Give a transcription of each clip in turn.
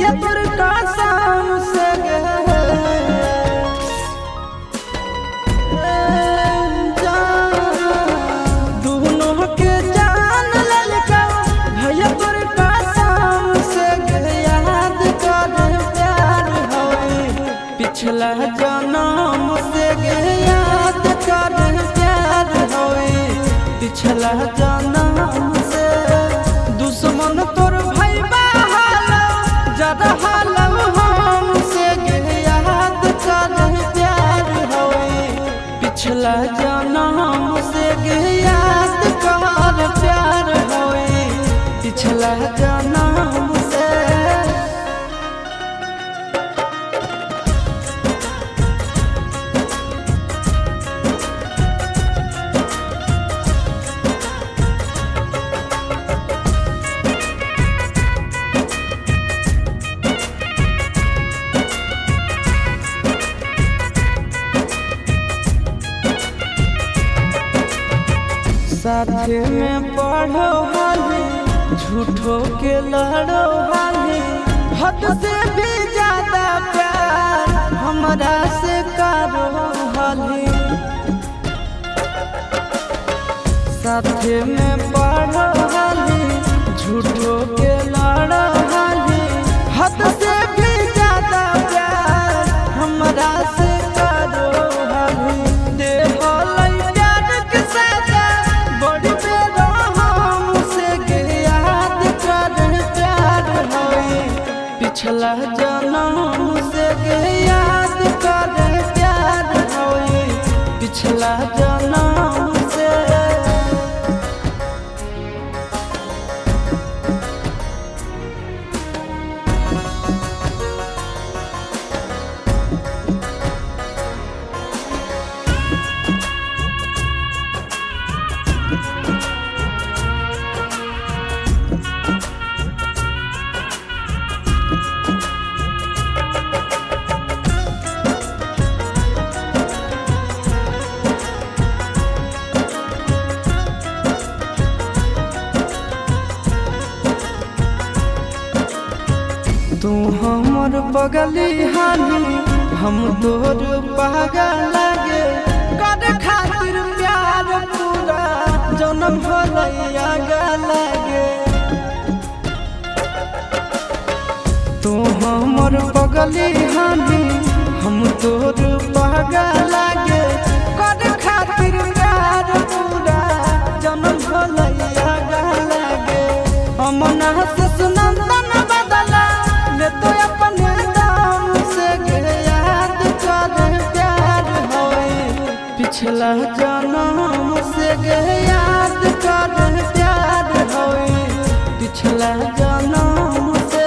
भैया तोर कसम से दोनों के जान ललका भैया तोर कसम से याद कर प्यार होए पिछला जन्म से याद कर प्यार होए पिछला जन्म से दुश्मन तोर भैया जरा हालम हमसे याद कर प्यार होए पिछला जन्म से याद कर प्यार होए पिछला जन्म से। साथे में पढ़ो हाली झूठो के लड़ो हाली हद से भी ज्यादा प्यार हमरा से करो हाली साथे में पढ़ो हाली झूठो के लड़ो हाली हद से भी ज्यादा प्यार हमरा से करो हाली दे पिछला जन्म से याद कर प्यार होए पिछला जन्म से। तू हमर बगली हानी हम तोर पागल लागे कर खातिर प्यार पूरा जन्म भलैया लागे तू हमर बगली हानी हम तोर पागल लागे कर खातिर प्यार पूरा जन्म भलैया लागे अमना से सुनंदन बदला तो अपने दाम से याद कर प्यार होए पिछला जन्म से याद कर प्यार होए पिछला जन्म से।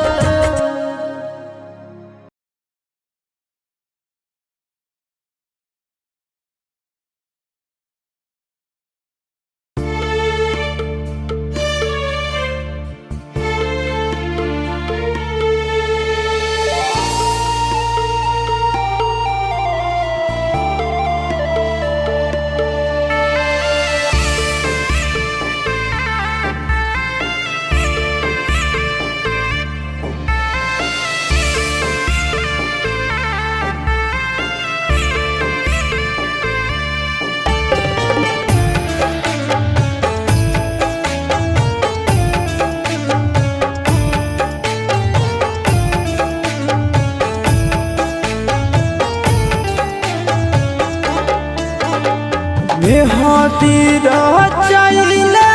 मेहदी रचाइले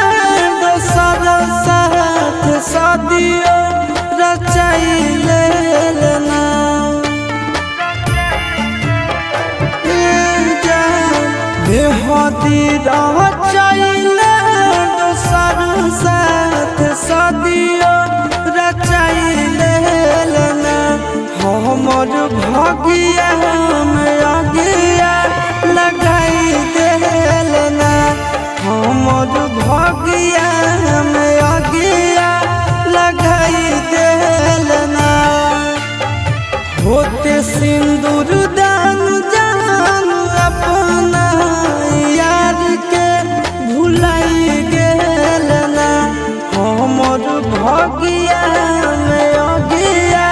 दोसर साथ शादियो रचाइले ना मेहदी रचाइले दोसर साथ शादियो रचाइले ना हमर भागिया में आगिया लगाई देलना हमर भागिया में आगिया लगाई देलना होते सिंदूर दान जान अपना यार के भुलाई गेलना हमर भागिया में आगिया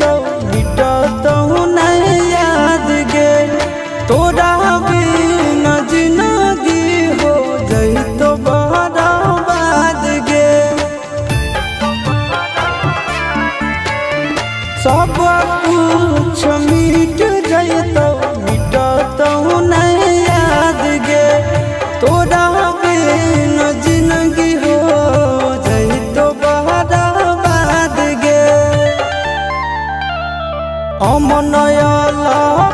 तो मिटत नहीं याद गे तोरा बिना जिंदगी हो जाई तो बर्बाद गे सब कुछ मिट जाई तो मिटत नहीं याद गे तोरा बिना जिंदगी हो जाई तो बर्बाद गे अमनयल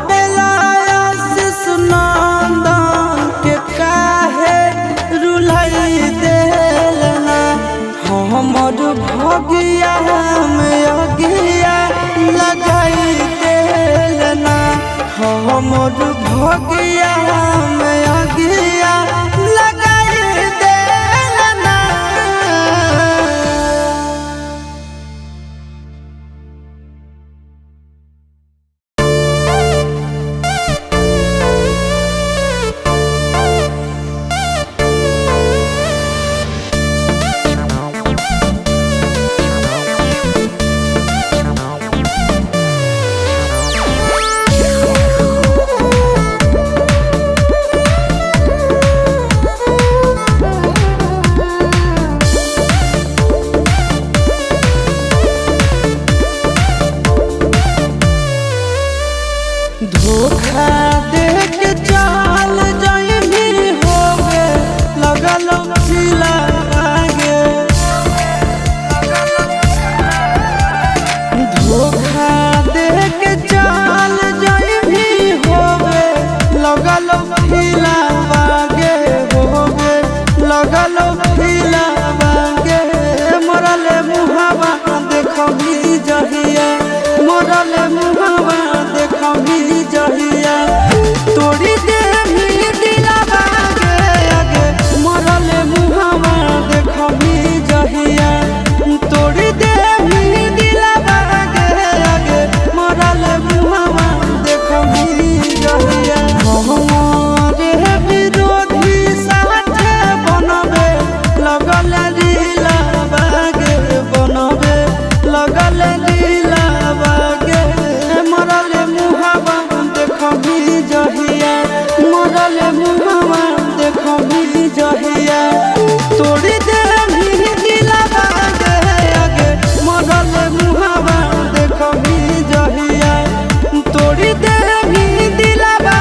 बेलाया शिशुनंदन के काहे रुलाई देलना हमर भगिया में अगिया लगाई देलना हमर भगिया में अगिया लगाई देलना। धोखा दे के चाल जाइबी होगे लगल खिला आगे धोखा दे के चाल जाइबी होगे लगल खिला आगे होगे लगल खिला आगे मरल मुहावा देखबी जहिया मरल मुहावा देखबी जहिया तोड़ी दे भी दिलावा आगे मरल मुहावा देखबी जहिया तोड़ी दे भी दिलावा आगे मरल मुहावा देखबी जहिया हमारे विरोधी साथे बनबे लगल दिलावा आगे बनबे लगल दिलावा आगे मरल मुहावा देखबी जहिया मरल मुहावा देखबी जहिया तोड़ी दे भी दिलावा आगे मरल मुहावा देखबी जहिया तोड़ी दे भी दिलावा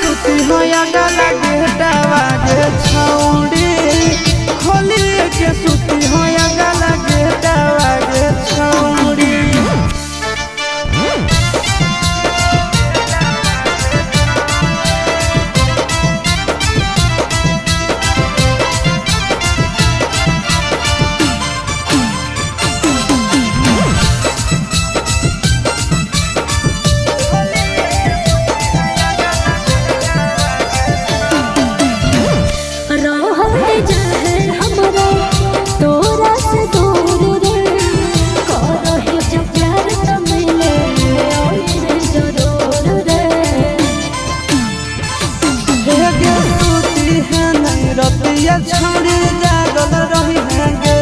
सुती हो या गला गेटावा गे छौड़ी खोलिए के सुती हो या गला गेटावा गे छौड़ी। रतिया छौड़ी जागल रही हैगे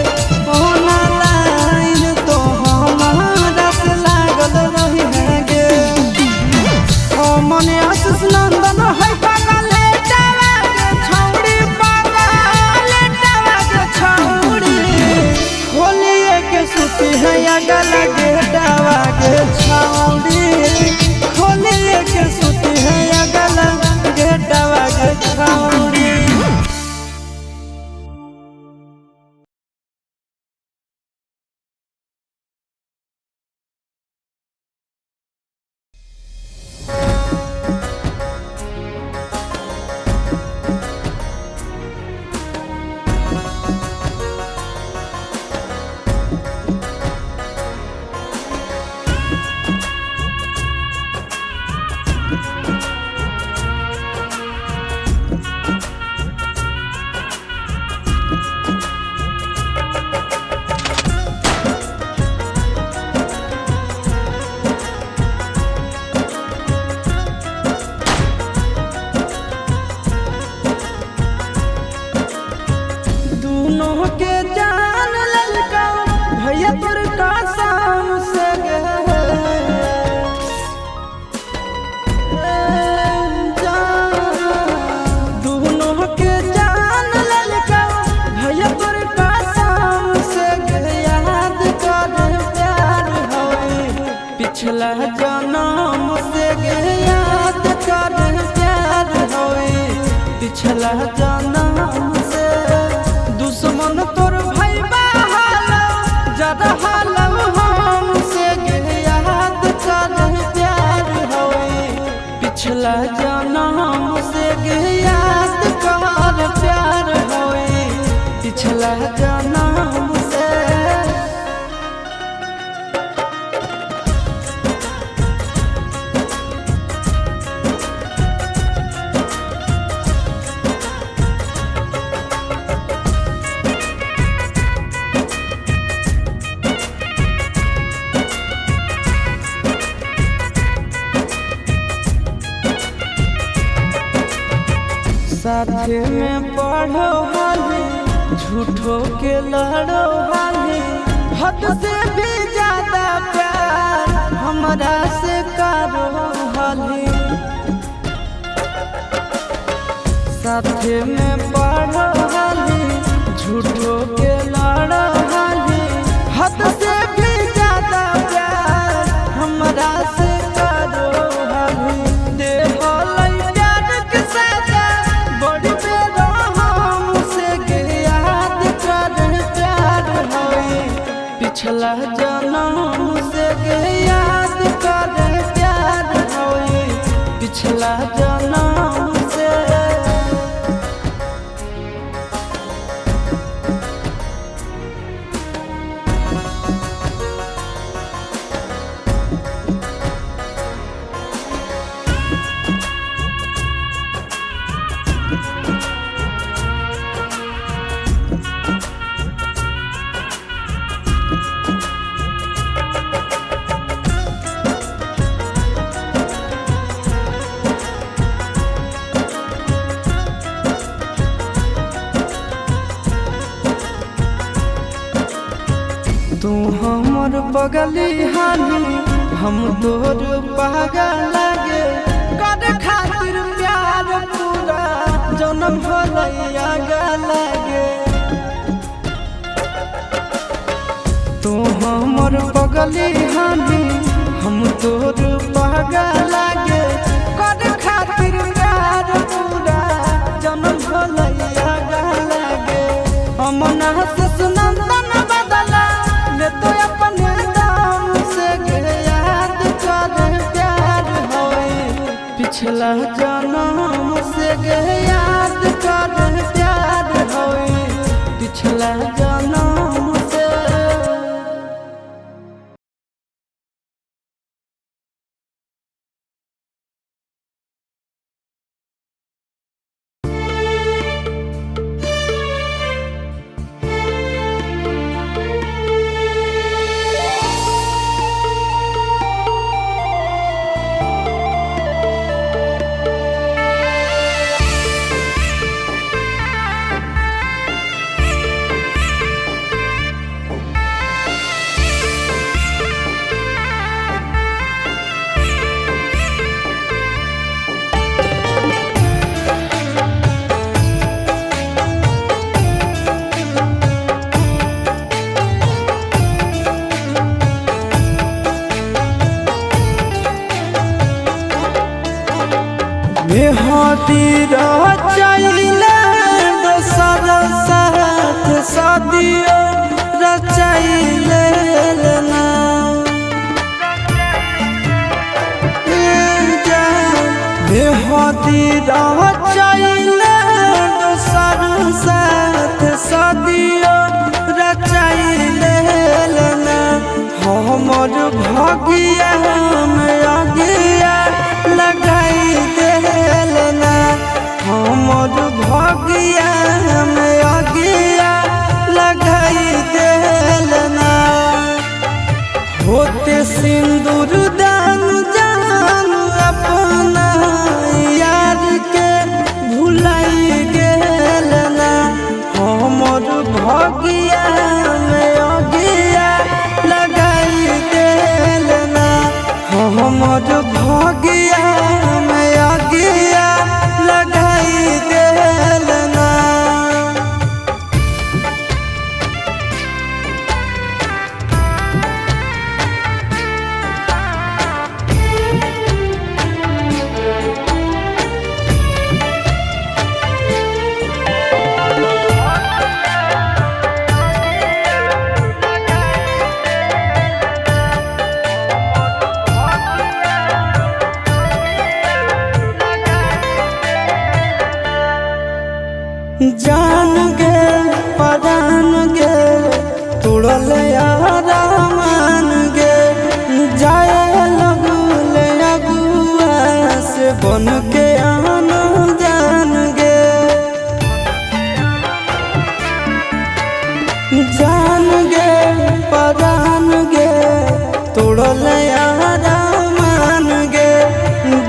ओना लाइन तो हमारा से लागल रही हैगे ओ मने आशीष नंदन है पागल लेटावा गे छौड़ी पागल लेटावा गे छौड़ी खोलिए के सुती है या गला गेटावा गे छौड़ी खोलिए के सुती है या गला गेटावा गे छौड़ी। के जान ललका भैया तोर का शाम से दोनों के जान ललका भैया तोर का शाम से याद कर प्यार होई पिछला जन्म से याद कर प्यार होई पिछला जन्म से दुश्मन तोर भाई बहालो ज्यादा हालो हमसे याद कर प्यार होई पिछला जन्म से याद कर प्यार होई पिछला जन्म से। साथे में पढ़ो हाली झूठो के लड़ो हाली हद से भी ज्यादा प्यार हमरा से करो हाली साथे में पढ़ो हाली झूठो के लड़ो हाली हद से भी ज्यादा प्यार हमरा से करो हाली दे पिछला जन्म से याद कर प्यार होई पिछला जन्म से। तू हमर बगली हानी हम तोर पागल लागे कर खातिर प्यार पूरा जन्म भलैया लागे तू हमर बगली हानी हम तोर पागल लागे कर खातिर प्यार पिछला जन्म से गे याद कर प्यार होई पिछला जन्म से। मेहदी रचाइले दोसर साथ शादियो रचाइले ना मेहदी रचाइले दोसर साथ शादियो रचाइले ना हमर भगिया में अगिया लगाई देलना हमर भगिया में अगिया लगाई देलना होते सिंदूर दान जान अपना यार के भुलाई गेलना हमर भगिया में अगिया लगाई देलना हमर भगिया में अगिया लगाई देलना। जान गे परान गे तोड़ल यारा मान गे जाए लगले अगुआ से बन के आन जान गे जान गे परान गे तोड़ल यारा मान गे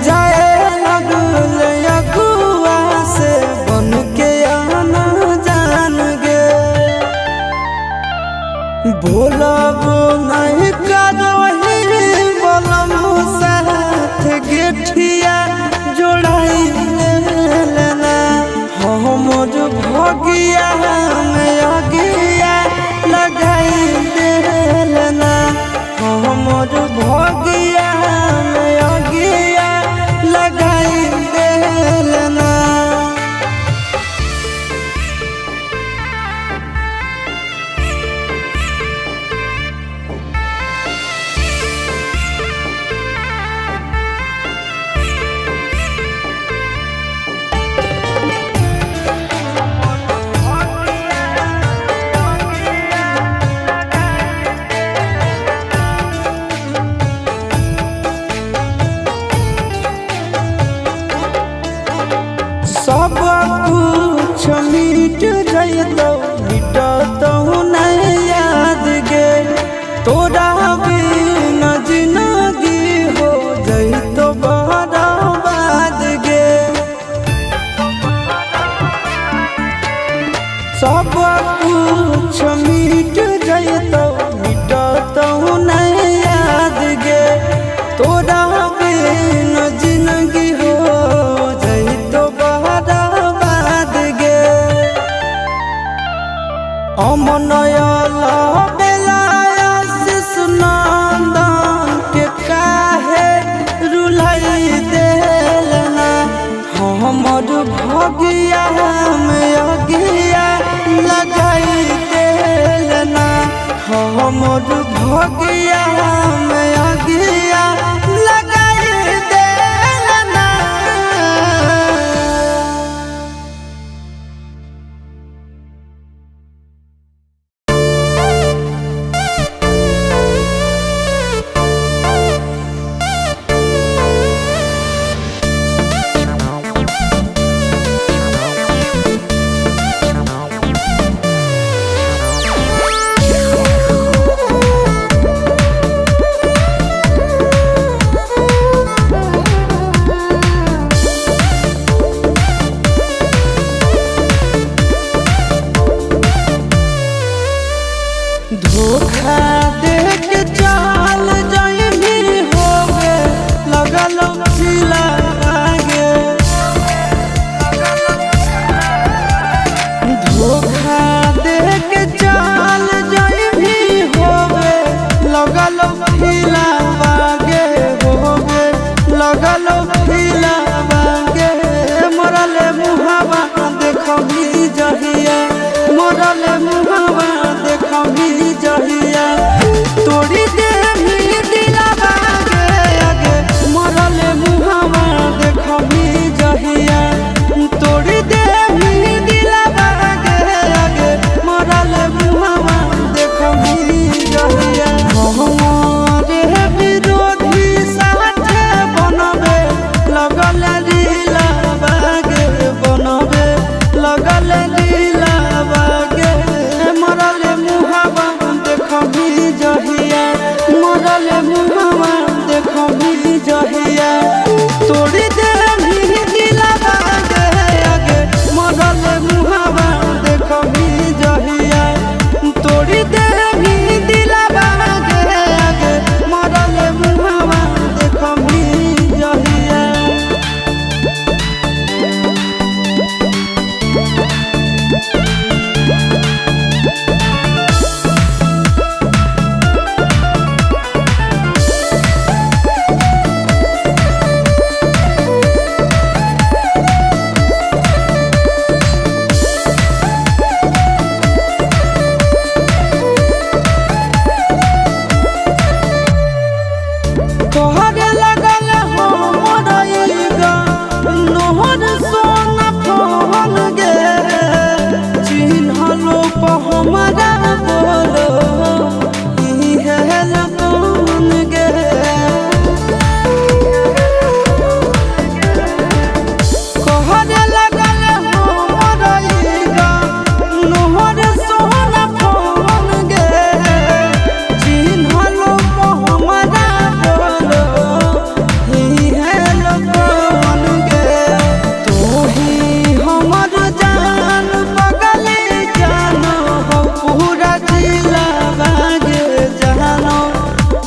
जाए लगले अगुआ से बन के भोलब नहीं करही बोलम साथ गेठिया जोड़ाई लेना हमर भगिया में अगिया लगाई देलना हमर भगिया में अगिया लगाई देलना। सब कुछ मिट जइतो मिटतो नहीं याद गे तोरा बिना जिंदगी हो जइतो बर्बाद गे सब कुछ मिट जइतो मिटतो नहीं याद गे तोरा बिना जिंदगी हो अमनयल बेलायस नंदन के काहे रुलाई देलना हमर भगिया में अगिया लगाई देलना हमर भगिया में अगिया लगाई देलना। मरल मुहावा देखबी जहिया तोड़ी दे दिलावा आगे मरल मुहावा देखबी जहिया तोड़ी दे दिलावा आगे मरल मुहावा देखबी जहिया हमारे विरोधी साथे बनबे लगल दिलावा गे बनबे लगल दिलावा गे मरल मुहावा देखबी जहिया मरल मुहावा देखबी जहिया तोड़ी दे दिलावा आगे मरल मुहावा देखबी जहिया तोड़ी दे दिलावा आगे मरल मुहावा देखबी जहिया तोहरे लगल हो मोरइगा नोहर सोना फोन गे चिन्हलो प हमरा बोलो इहे लगन गे तोहरे लगल हो मोरइगा नोहर सोना फोन गे चिन्हलो प हमरा बोलो इहे लगन गे तोही हमर जान पगली जानो हो पूरा जिला बागे जानो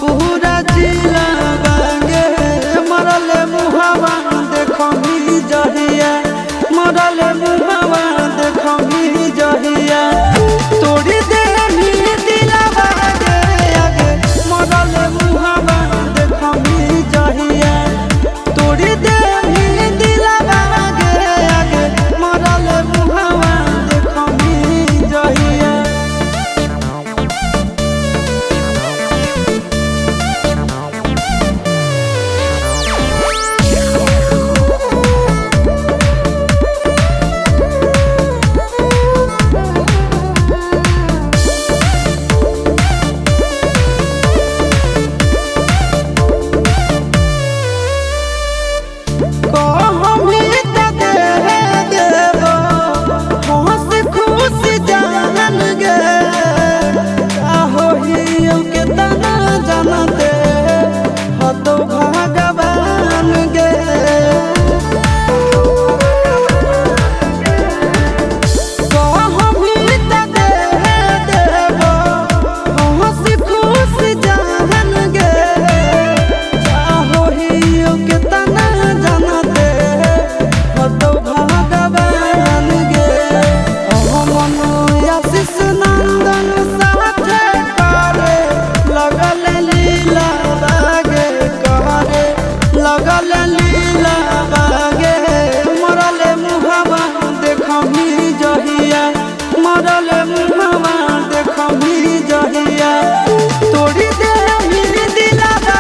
पूरा जिला बागे मरल मुहावा देखबी जहिया मरल मुहावा देखबी जहिया तोड़ी दे दिलावा आगे मरल मुहावा देखबी जहिया तोड़ी दे दिलावा आगे मरल मुहावा देखबी जहिया कहमी त दे देबो हंस खुश जान गे होइयो के तना जानते हतो भगवान गे कहमी त दे देबो हंस खुश जान गे होइयो के तना जानते हतो भगवान गे हमन आशीष नंदन साथे करे लगल लीला बागे करे लगल लीला बागे मरल मुहावा देखबी जहिया मरल मुहावा देखबी जहिया तोड़ी दे दिलावा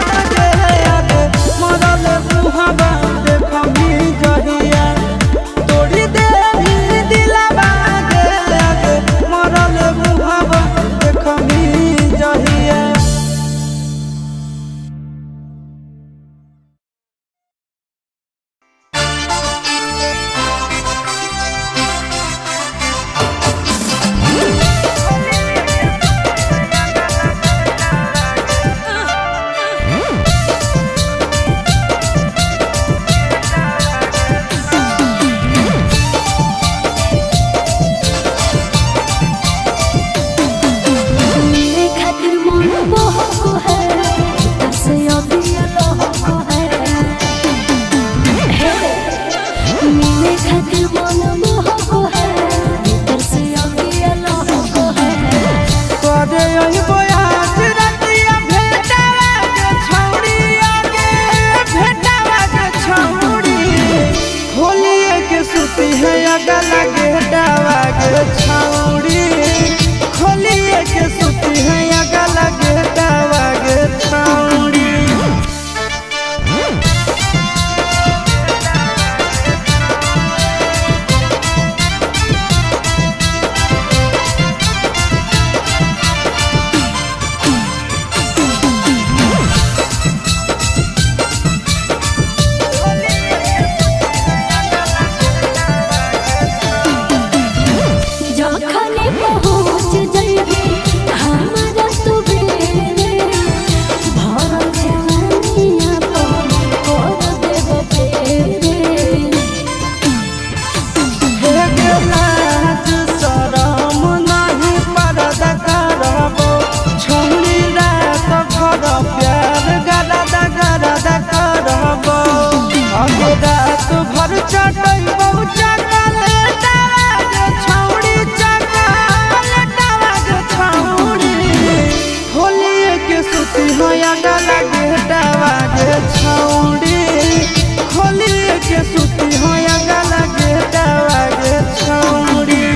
आगे मरल मुहावा देखबी जहिया तोड़ी दे दिलावा आगे मरल मुहावा देखबी जहिया है अगला गेटावा के छौड़ी। चटई बहु चकलेटवा गे छौड़ी चकलेटवा गे छौड़ी होलिए के सुती हो गला गेटवा गे छौड़ी होलिए के सुती हो गला गेटवा गे छौड़ी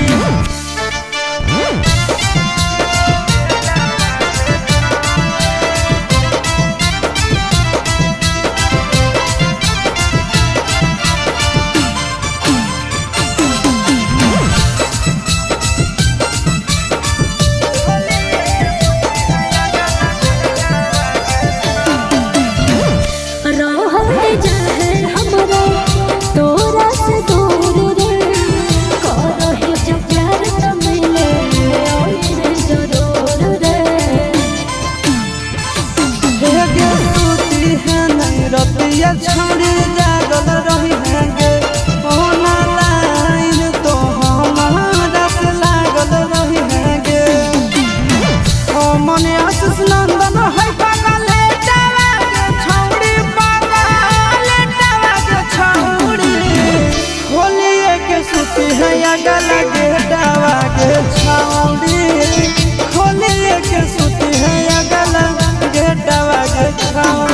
रतिया छौड़ी जागल रही हैगे ओना लाइन तो हमारा से लागल रही हैगे ओ मने आशीष नंदन है पगलेटवा गे छौड़ी पगलेटवा गे छौड़ी होलिए के सुती है गला गेटवा गे छौड़ी होलिए के सुती है गला गेटवा गे छौड़ी।